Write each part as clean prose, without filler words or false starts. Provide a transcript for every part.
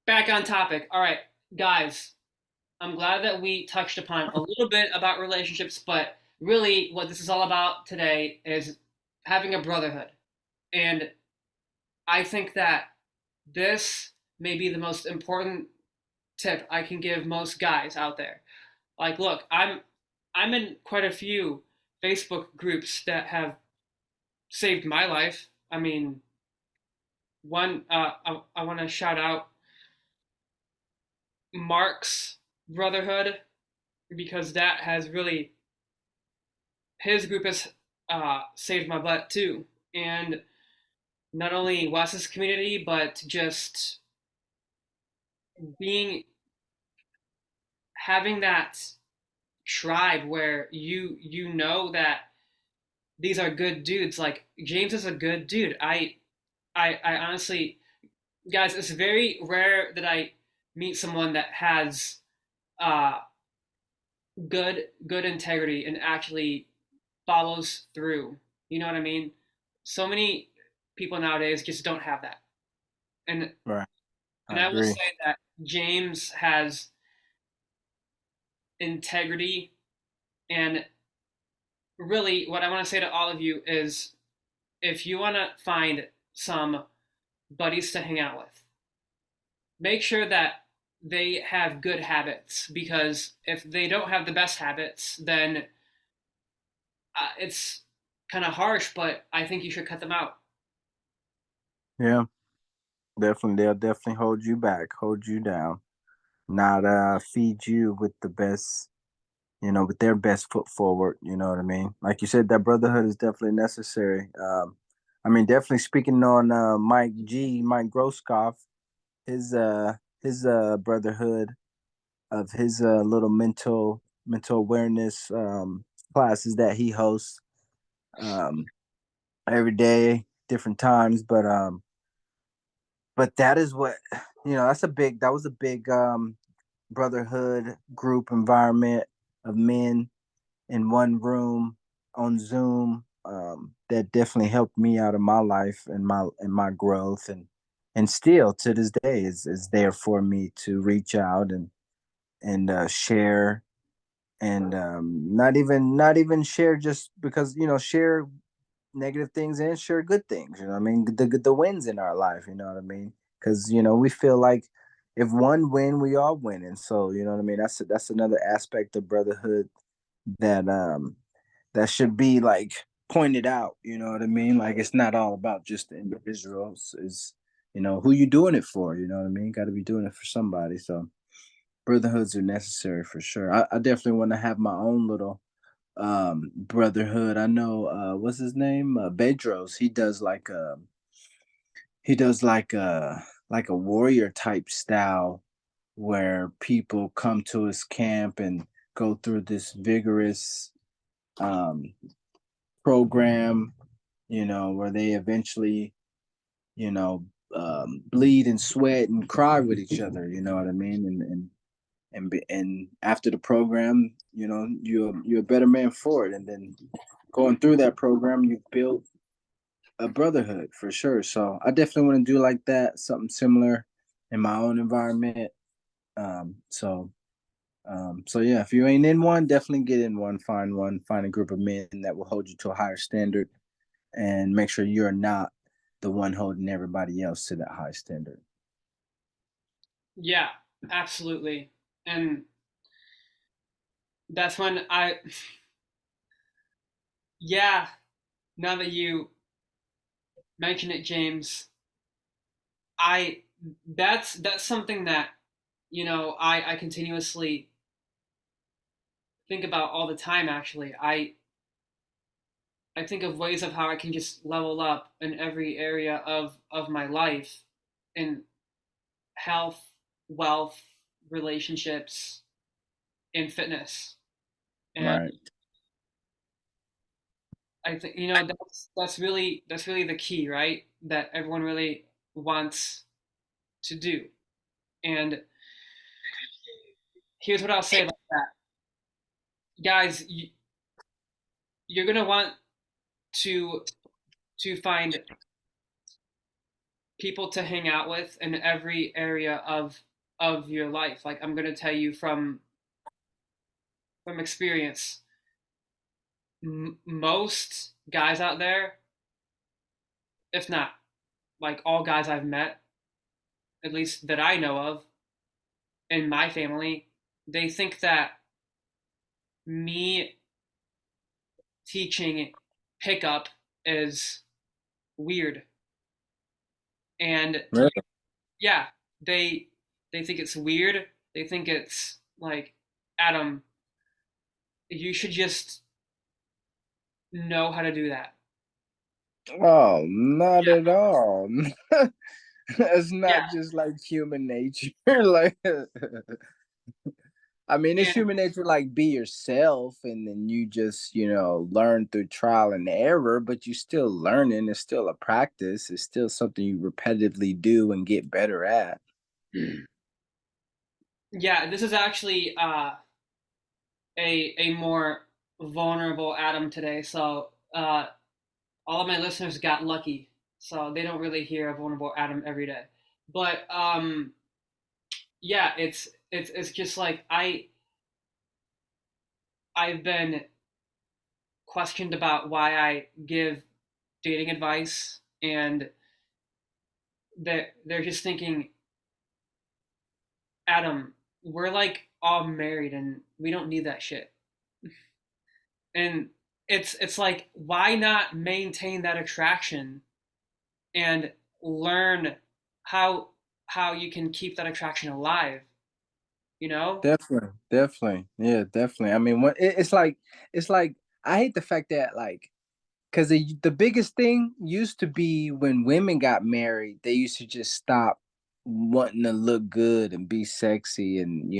Back on topic. All right, guys, I'm glad that we touched upon a little bit about relationships, but really what this is all about today is having a brotherhood. And I think that this may be the most important tip I can give most guys out there. Like, look, I'm in quite a few Facebook groups that have saved my life. I mean, one I want to shout out Mark's Brotherhood because that has really his group has saved my butt too, and not only Wes's community but just being having that tribe where you know that these are good dudes. Like James is a good dude. I honestly, guys, it's very rare that I meet someone that has uh good integrity and actually follows through. You know what I mean? So many people nowadays just don't have that. And Right. and I I will agree. say that James has integrity, and really what I want to say to all of you is if you want to find some buddies to hang out with, make sure that they have good habits because if they don't have the best habits, then it's kind of harsh, but I think you should cut them out. Yeah, definitely. They'll definitely hold you back, hold you down, not feed you with the best, with their best foot forward. You know what I mean? Like you said, that brotherhood is definitely necessary. I mean, definitely speaking on Mike Groskopf, his brotherhood of his little mental awareness classes that he hosts um every day, different times. But that is what that was a big brotherhood group environment of men in one room on Zoom. That definitely helped me out in my life and my growth, and still to this day is there for me to reach out and share, and not even share just because share negative things and share good things. I mean, the wins in our life. You know what I mean? Because we feel like if one win, we all win, and so what I mean. That's another aspect of brotherhood that that should be like pointed out. You know what I mean? Like it's not all about just the individuals. Is who you doing it for? You know what I mean? Got to be doing it for somebody. So brotherhoods are necessary for sure. I definitely want to have my own little brotherhood. I know what's his name? Bedros. He does like a warrior type style where people come to his camp and go through this vigorous um program, where they eventually, you know, bleed and sweat and cry with each other, you know what I mean? And after the program, you're a better man for it. And then going through that program, you build a brotherhood for sure. So I definitely want to do like that, something similar in my own environment. So yeah, if you ain't in one, definitely get in one. Find a group of men that will hold you to a higher standard, and make sure you're not the one holding everybody else to that high standard. Yeah, absolutely. And that's when yeah, now that you mention it, James, I that's something that I continuously think about all the time. Actually, I think of ways of how I can just level up in every area of my life, in health, wealth, relationships, and fitness. And Right. I think that's really the key, right? That everyone really wants to do. And here's what I'll say about that, guys. You're gonna want to to find people to hang out with in every area of your life. Like I'm gonna tell you from experience, most guys out there, if not like all guys I've met, at least that I know of in my family, they think that me teaching pickup is weird. And Really? yeah, they they think it's weird. They think it's like, Adam, you should just know how to do that. Oh, not Yeah, at all. It's yeah. not just like human nature. Like, I mean, it's And human nature, like be yourself, and then you just, learn through trial and error, but you still learning. It's still a practice. It's still something you repetitively do and get better at. yeah, this is actually a more vulnerable Adam today. So all of my listeners got lucky. So they don't really hear a vulnerable Adam every day. But yeah, it's just like I've been questioned about why I give dating advice, and they're just thinking, Adam, we're like all married and we don't need that shit. And it's like, why not maintain that attraction and learn how how you can keep that attraction alive, you know? Definitely, definitely, yeah, definitely. I mean, it's like I hate the fact that like because the biggest thing used to be when women got married, they used to just stop wanting to look good and be sexy and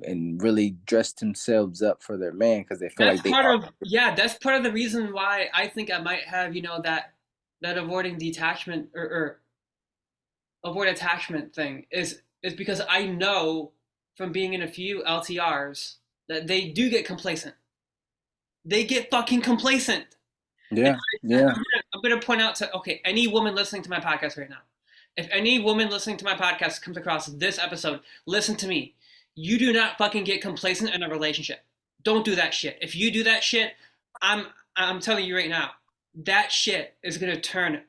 and really dress themselves up for their man because they feel That's like they part are. of Yeah, that's part of the reason why I think I might have, that avoiding detachment or avoid attachment thing is because I know from being in a few LTRs that they do get complacent. They get fucking complacent. And Yeah, yeah, I'm gonna point out to, okay, any woman listening to my podcast right now, if any woman listening to my podcast comes across this episode, listen to me. You do not fucking get complacent in a relationship. Don't do that shit. If you do that shit, I'm I'm telling you right now, that shit is gonna turn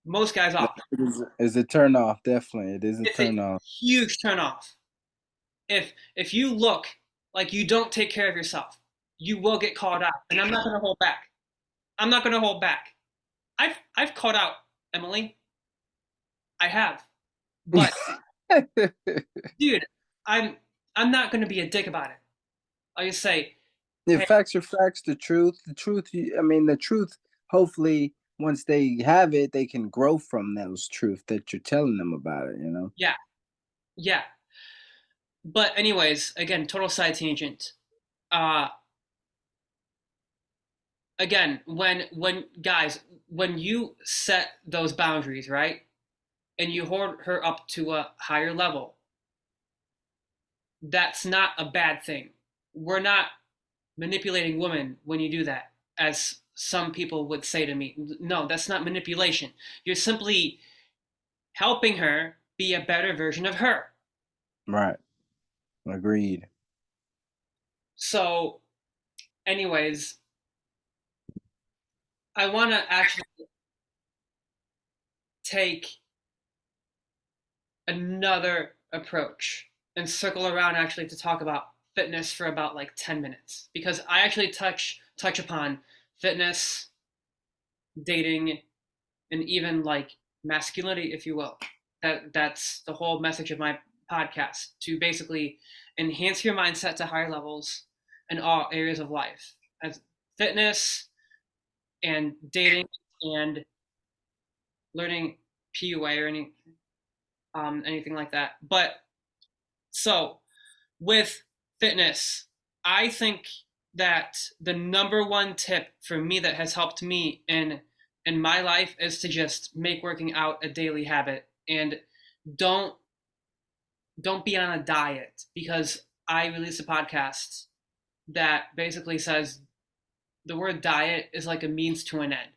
most guys off. it's a turn off. Definitely, it is a It's a turn off. huge turn off. If you look like you don't take care of yourself, you will get called out. And I'm not gonna hold back. I'm not gonna hold back. I've called out Emily. I have. But dude, I'm I'm not gonna be a dick about it. I just say, Yeah, hey, facts are facts. The truth. I mean, the truth. Hopefully, once they have it, they can grow from those truth that you're telling them about it. yeah, yeah. But anyways, again, total side tangent. Uh Again, when guys, when you set those boundaries, right? And you hold her up to a higher level, that's not a bad thing. We're not manipulating women when you do that, as some people would say to me. No, that's not manipulation. You're simply helping her be a better version of her. Right. Agreed. So, anyways, I want to actually take another approach and circle around actually to talk about fitness for about like 10 minutes, because I actually touch upon fitness, dating, and even like masculinity, if you will. That's the whole message of my podcast, to basically enhance your mindset to higher levels in all areas of life, as fitness and dating and learning PUA or anything like that. But so with fitness, I think that the number one tip for me that has helped me in my life is to just make working out a daily habit, and don't don't be on a diet, because I released a podcast that basically says the word diet is like a means to an end.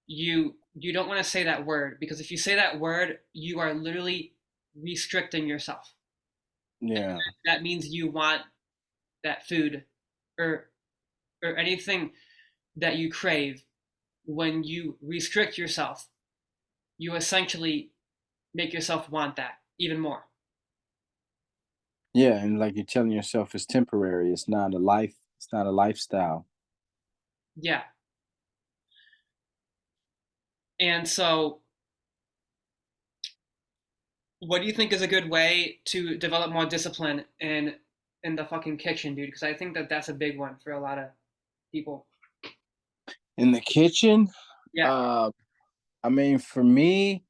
You you don't want to say that word, because if you say that word, you are literally restricting yourself. Yeah. That means you want that food or anything that you crave. When you restrict yourself, you essentially make yourself want that even more. Yeah, and like you're telling yourself it's temporary. It's not a life, it's not a lifestyle. Yeah. And so, what do you think is a good way to develop more discipline in the fucking kitchen, dude? Because I think that that's a big one for a lot of people. In the kitchen, Yeah. uh I mean for me,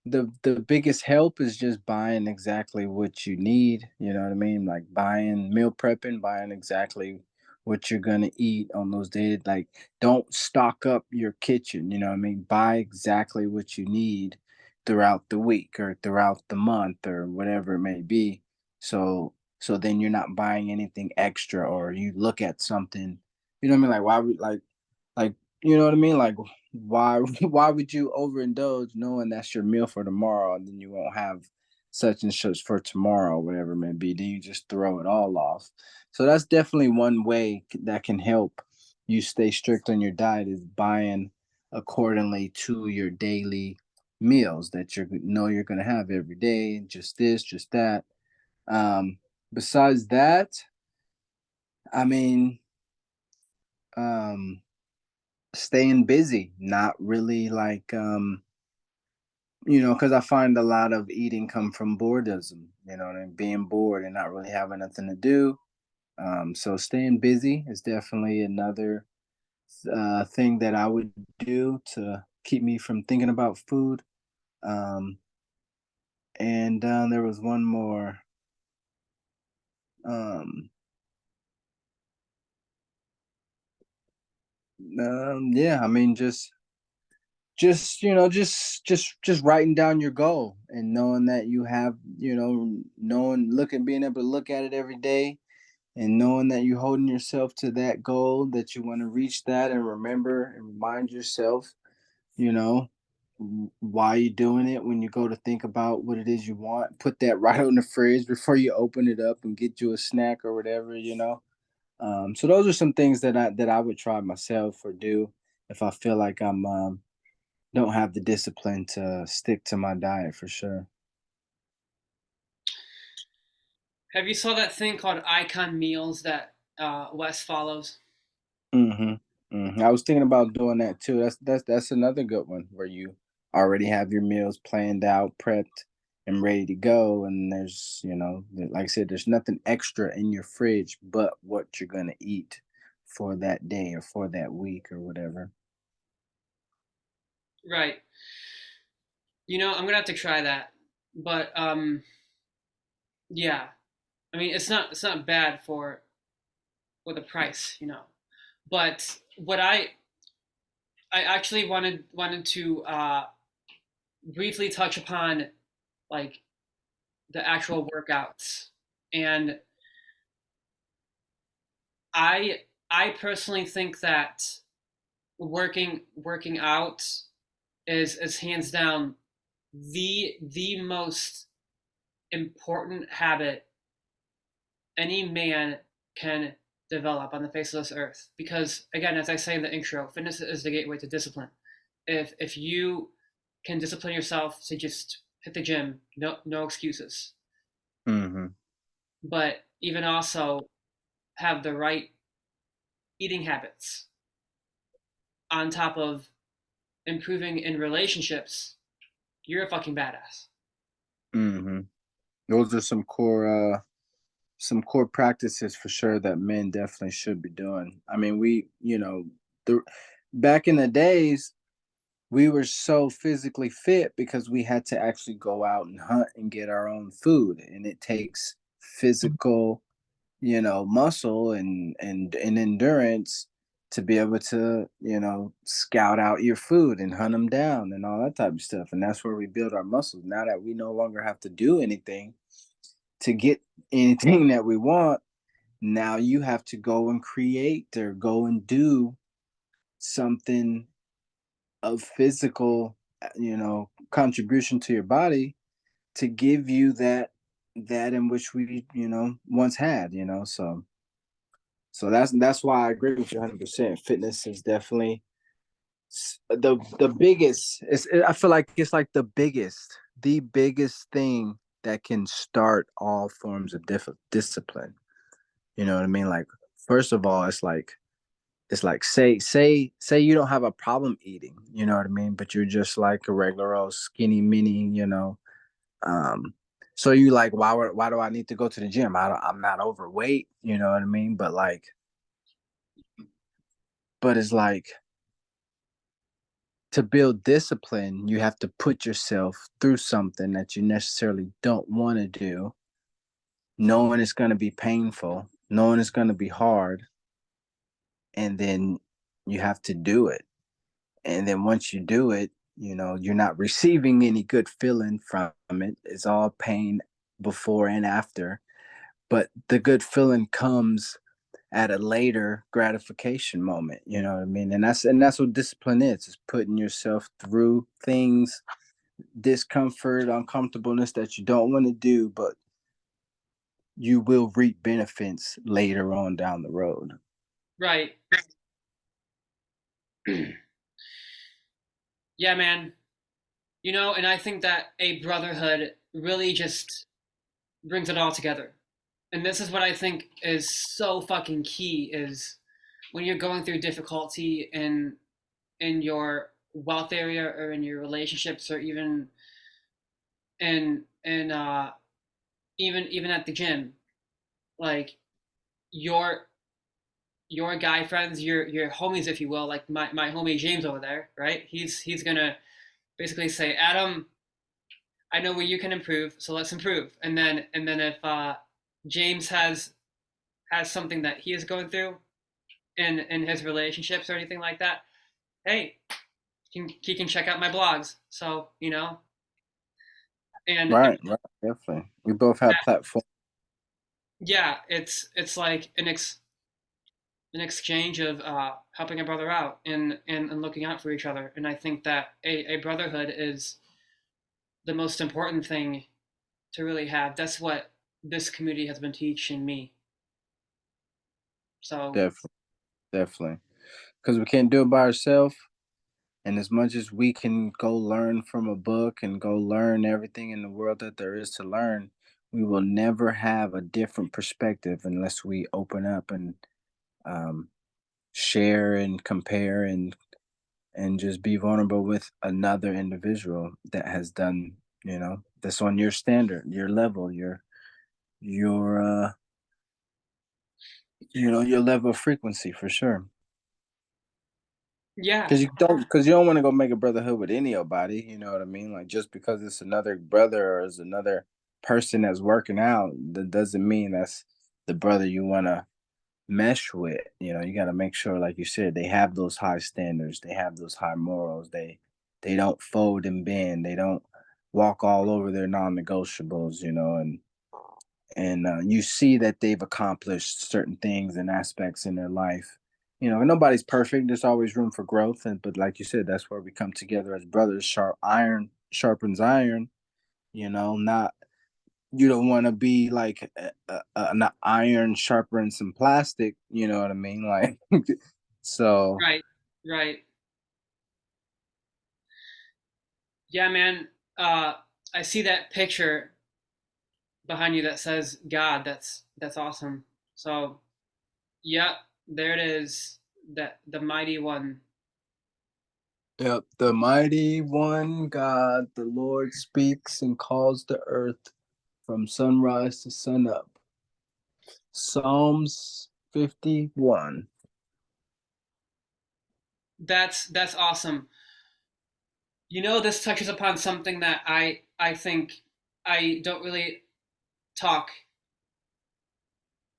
the biggest help is just buying exactly what you need, you know what I mean? Like buying meal prepping, buying exactly what you're gonna eat on those days. Like don't stock up your kitchen, you know what I mean? Buy exactly what you need throughout the week or throughout the month or whatever it may be. So then you're not buying anything extra, or you look at something, you know what I mean? Like why would like, you know what I mean? Like, why why would you overindulge knowing that's your meal for tomorrow, and then you won't have such and such for tomorrow, whatever it may be? Then you just throw it all off. So that's definitely one way that can help you stay strict on your diet, is buying accordingly to your daily meals that you know you're going to have every day. Just this, just that. Um, Besides that, I mean, um, staying busy, not really like because I find a lot of eating come from boredom, and being bored and not really having nothing to do. So staying busy is definitely another thing that I would do to keep me from thinking about food. Um, and there was one more. Um, yeah, I mean, just writing down your goal and knowing that you have, knowing, looking, being able to look at it every day, and knowing that you're holding yourself to that goal, that you want to reach that, and remember and remind yourself, you know why you're doing it. When you go to think about what it is you want, put that right on the fridge before you open it up and get you a snack or whatever. So those are some things that I would try myself or do if I feel like I'm don't have the discipline to stick to my diet, for sure. Have you saw that thing called Icon Meals that Wes follows? I was thinking about doing that too. That's another good one where you already have your meals planned out, prepped, and ready to go. And there's, like I said, there's nothing extra in your fridge but what you're gonna eat for that day or for that week or whatever. Right. I'm gonna have to try that. But yeah. I mean, it's not bad for the price. But what I actually wanted to briefly touch upon, like, the actual workouts. And I I personally think that working out is hands down the most important habit any man can develop on the face of this earth. Because again, as I say in the intro, fitness is the gateway to discipline. If you can discipline yourself to just hit the gym, no excuses. Hmm. But even also have the right eating habits on top of improving in relationships, you're a fucking badass. Hmm. Those are some core practices for sure that men definitely should be doing. I mean, the back in the days, we were so physically fit because we had to actually go out and hunt and get our own food, and it takes physical, muscle and endurance to be able to, scout out your food and hunt them down and all that type of stuff. And that's where we build our muscles. Now that we no longer have to do anything to get anything that we want, now you have to go and create or go and do something of physical, contribution to your body to give you that in which we, once had, so that's why I agree with you 100%. Fitness is definitely the biggest. I feel like it's like the biggest thing that can start all forms of discipline. You know what I mean? Like, first of all, it's like say you don't have a problem eating, you know what I mean, but you're just like a regular old skinny mini, um so you like, why do I need to go to the gym? I'm not overweight, you know what I mean, but it's like, to build discipline you have to put yourself through something that you necessarily don't want to do, knowing it's going to be painful, knowing it's going to be hard, and then you have to do it. And then once you do it, you're not receiving any good feeling from it. It's all pain before and after. But the good feeling comes at a later gratification moment. You know what I mean? And that's what discipline is putting yourself through things, discomfort, uncomfortableness that you don't want to do, but you will reap benefits later on down the road. Right. Yeah, man. And I think that a brotherhood really just brings it all together. And this is what I think is so fucking key is when you're going through difficulty in your wealth area or in your relationships or in even at the gym, like your your guy friends, your homies, if you will, like my homie James over there, right? He's gonna basically say, Adam, I know where you can improve, so let's improve. And then if James has something that he is going through in his relationships or anything like that, hey, he can check out my blogs. So and Right, right, definitely. We both have platforms. yeah, it's like an exchange of helping a brother out and looking out for each other. And I think that a brotherhood is the most important thing to really have. That's what this community has been teaching me. So Definitely, definitely. Because we can't do it by ourselves. And as much as we can go learn from a book and go learn everything in the world that there is to learn, we will never have a different perspective unless we open up and um, share and compare and just be vulnerable with another individual that has done, that's on your standard, your level, your your level of frequency for sure. yeah, Because you don't want to go make a brotherhood with anybody, you know what I mean? Like, just because it's another brother or is another person that's working out, that doesn't mean that's the brother you want to mesh with. You got to make sure, like you said, they have those high standards, they have those high morals, they don't fold and bend, they don't walk all over their non-negotiables, and you see that they've accomplished certain things and aspects in their life. Nobody's perfect. There's always room for growth, and but like you said, that's where we come together as brothers. Sharp iron sharpens iron. Not, you don't want to be like an iron sharpens some plastic. You know what I mean? Like, so right, right. Yeah, man. Uh, I see that picture behind you that says God. That's awesome. So, yep, there it is. That the mighty one. yep, the mighty one God, the Lord speaks and calls the earth from sunrise to sun up. Psalms 51. That's awesome. This touches upon something that I think I don't really talk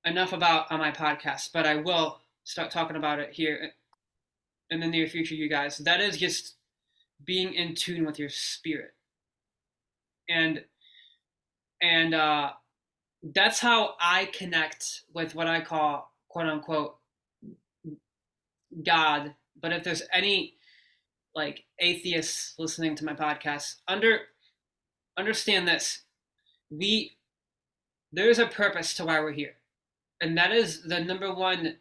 enough about on my podcast, but I will start talking about it here in the near future, you guys. That is just being in tune with your spirit, and and that's how I connect with what I call quote unquote God. But if there's like atheists listening to my podcast, understand this. We There is a purpose to why we're here, and that is the number one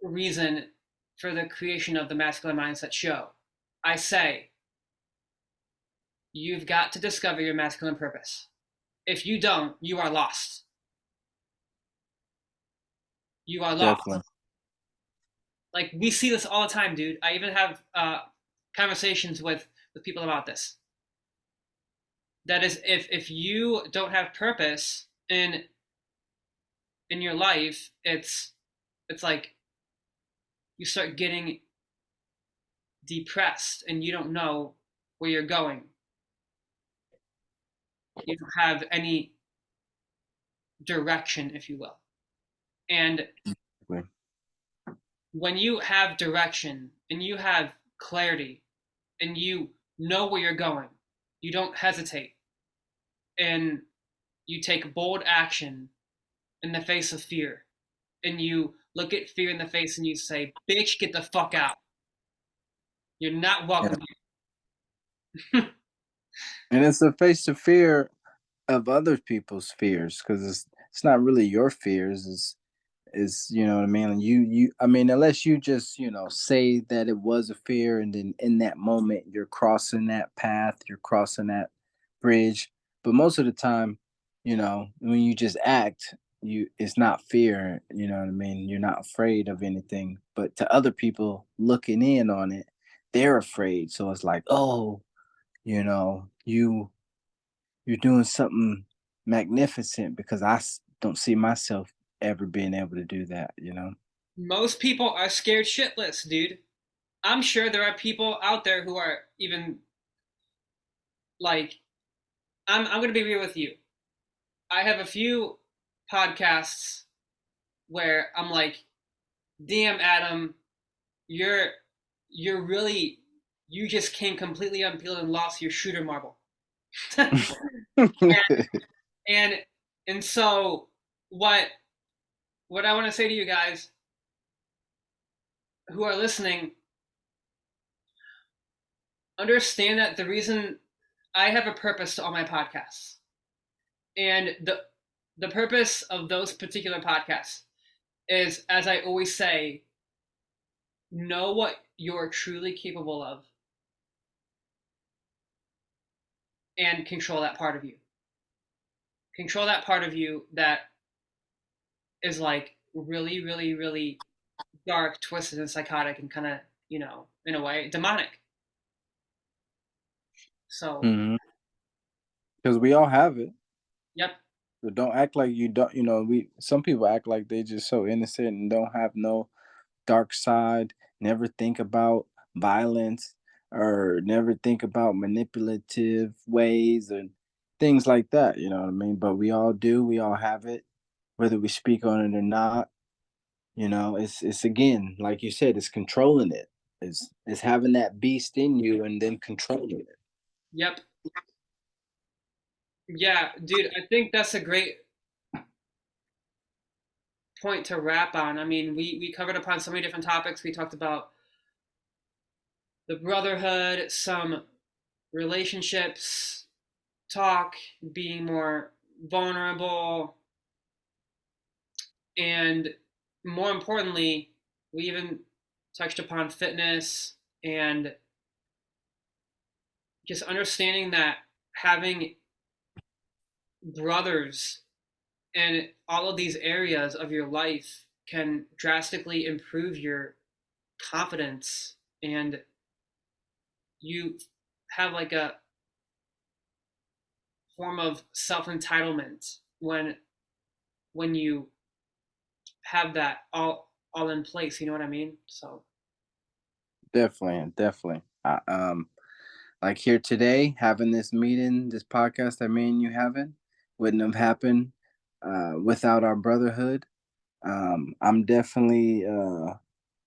reason for the creation of the Masculine Mindset show. I say you've got to discover your masculine purpose. If you don't, you are lost. You are lost. Definitely. Like, we see this all the time, dude. I even have conversations with people about this. That is, if you don't have purpose in your life, it's like you start getting depressed and you don't know where you're going. You don't have any direction, if you will. And Right. when you have direction and you have clarity and you know where you're going, you don't hesitate and you take bold action in the face of fear. And you look at fear in the face and you say, "Bitch, get the fuck out. You're not Yeah. welcome here." And it's a face to fear of other people's fears, because it's not really your fears. Is you know what I mean? You I mean, unless you just, say that it was a fear, and then in that moment you're crossing that path, you're crossing that bridge. But most of the time, when you just act, it's not fear, you know what I mean? You're not afraid of anything. But to other people looking in on it, they're afraid. So it's like, oh, you're doing something magnificent, because don't see myself ever being able to do that. Most people are scared shitless, dude. I'm sure there are people out there who are even like, I'm gonna be real with you. I have a few podcasts where I'm like, damn Adam, you're you're really you just came completely unpeeled and lost your shooter marble. and and and so what I want to say to you guys who are listening, understand that the reason I have a purpose to all my podcasts. And the purpose of those particular podcasts is, as I always say, know what you're truly capable of and control that part of you. Control that part of you that is like really, really, really dark, twisted, and psychotic, and kind of, in a way, demonic. So, Mhm. Because we all have it. yep, But don't act like you don't. Some people act like they just so innocent and don't have no dark side. Never think about violence, or never think about manipulative ways and things like that. You know what I mean? But we all do. We all have it, whether we speak on it or not. It's again, like you said, it's controlling it. It's having that beast in you and then controlling it. yep, yeah, dude. I think that's a great point to wrap on. I mean, we covered upon so many different topics. We talked about the brotherhood, some relationships talk, being more vulnerable, and more importantly, we even touched upon fitness and just understanding that having brothers in all of these areas of your life can drastically improve your confidence, and you have like a form of self-entitlement when you have that all in place, you know what I mean? So, Definitely, definitely. Like here today, having this meeting, this podcast that me and you having, wouldn't have happened without our brotherhood. I'm definitely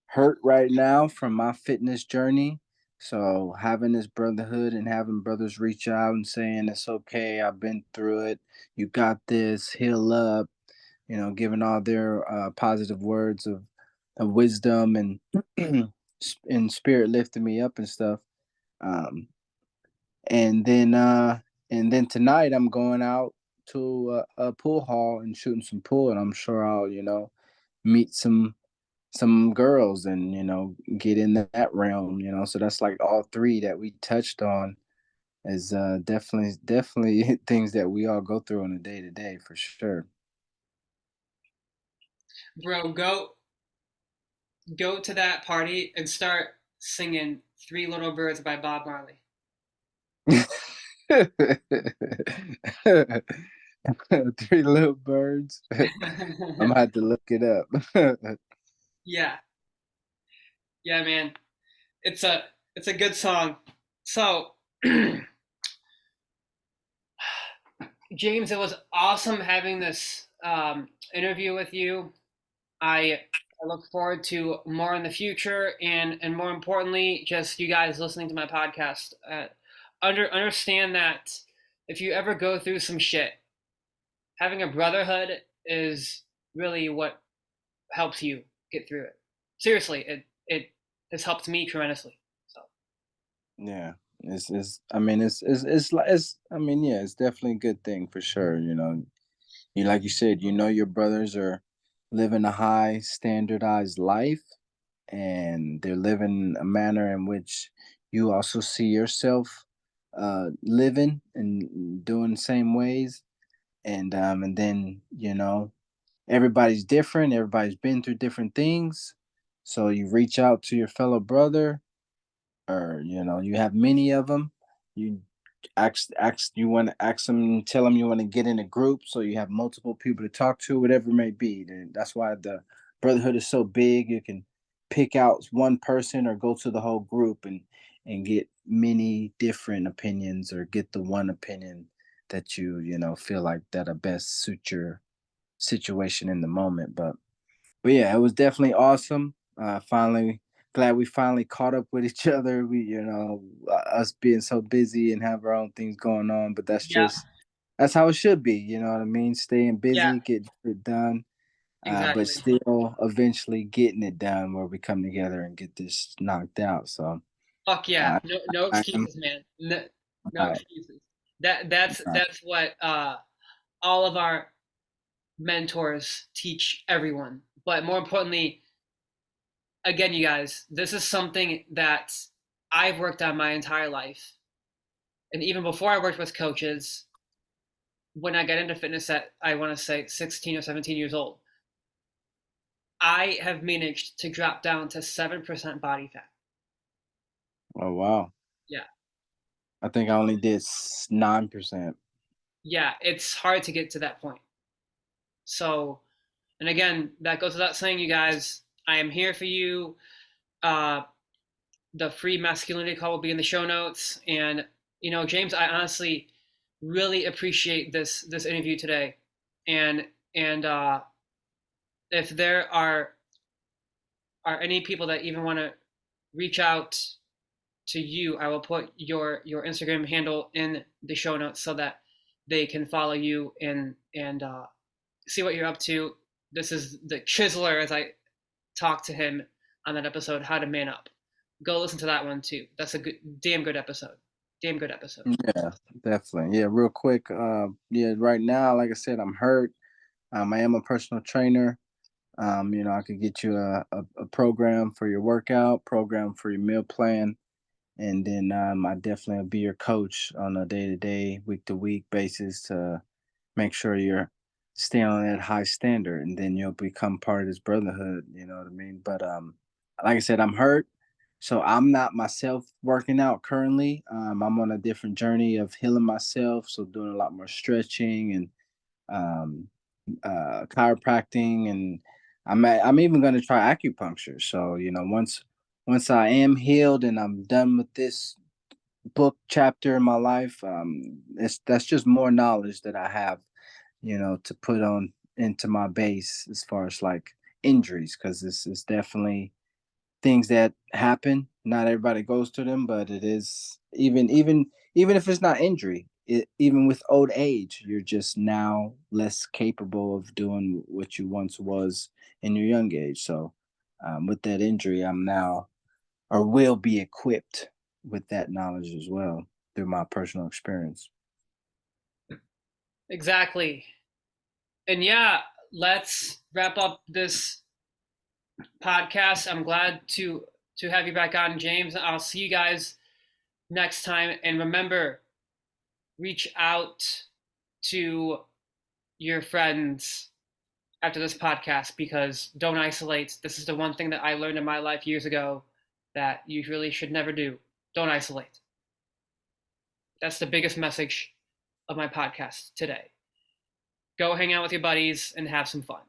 hurt right now from my fitness journey. So having this brotherhood and having brothers reach out and saying it's okay, I've been through it, you got this, heal up, giving all their positive words of wisdom and in spirit lifted me up and stuff. Um, and then uh, and then tonight I'm going out to a pool hall and shooting some pool, and I'm sure I'll meet some girls and get in that realm. So that's like all three that we touched on is definitely things that we all go through on a day to day for sure. Bro, go to that party and start singing Three Little Birds by Bob Marley. Three little birds. I'm gonna have to look it up. Yeah. Yeah, man. It's a good song. So, James, it was awesome having this interview with you. I look forward to more in the future, and more importantly, just you guys listening to my podcast. Understand that if you ever go through some shit, having a brotherhood is really what helps you get through it. Seriously, it has helped me tremendously. So Yeah, it's I mean it's I mean, yeah, it's definitely a good thing for sure. You like you said, your brothers are living a high standardized life, and they're living a manner in which you also see yourself living and doing the same ways. And then everybody's different, everybody's been through different things, so you reach out to your fellow brother, or you have many of them. You you want to ask them, tell them you want to get in a group, so you have multiple people to talk to, whatever it may be. Then that's why the brotherhood is so big. You can pick out one person or go to the whole group and get many different opinions, or get the one opinion that you feel like that'll best suit your situation in the moment. But yeah, it was definitely awesome. Finally, glad we finally caught up with each other. Us being so busy and have our own things going on, but yeah, that's how it should be. You know what I mean? Staying yeah, busy, getting it done, but exactly. still eventually getting it done where we come together and get this knocked out. So Fuck yeah. uh, No I am excuses, man. No I, excuses. That's I, that's what all of our mentors teach everyone. But more importantly, again, you guys, this is something that I've worked on my entire life. And even before I worked with coaches, when I got into fitness at, I want to say, 16 or 17 years old, I have managed to drop down to 7% body fat. oh wow, Yeah. I think I only did 9%. Yeah. It's hard to get to that point. So, and again, that goes without saying, you guys, I am here for you. Uh, the free masculinity call will be in the show notes. And, James, I honestly really appreciate this interview today. And if there are any people that even want to reach out to you, I will put your Instagram handle in the show notes so that they can follow you and see what you're up to. This is the Chiseler, as I talked to him on that episode, How to Man Up. Go listen to that one too. That's a damn good episode. Damn good episode. Yeah, definitely. Yeah, real quick. Yeah, right now, like I said, I'm hurt. I am a personal trainer. I could get you a program for your workout, program for your meal plan, and then I definitely will be your coach on a day to day, week to week basis to make sure you're staying on that high standard, and then you'll become part of this brotherhood. You know what I mean? But like I said, I'm hurt, so I'm not myself working out currently. I'm on a different journey of healing myself, so doing a lot more stretching and um, chiropractic, and I'm even going to try acupuncture. So once I am healed and I'm done with this book chapter in my life, that's just more knowledge that I have, to put on into my base as far as like injuries, because this is definitely things that happen. Not everybody goes to them, but it is even if it's not injury, even with old age, you're just now less capable of doing what you once was in your young age. So with that injury, I'm now or will be equipped with that knowledge as well through my personal experience. Exactly. And yeah, let's wrap up this podcast. I'm glad to have you back on, James. I'll see you guys next time. And remember, reach out to your friends after this podcast because don't isolate. This is the one thing that I learned in my life years ago that you really should never do. Don't isolate. That's the biggest message of my podcast today. Go hang out with your buddies and have some fun.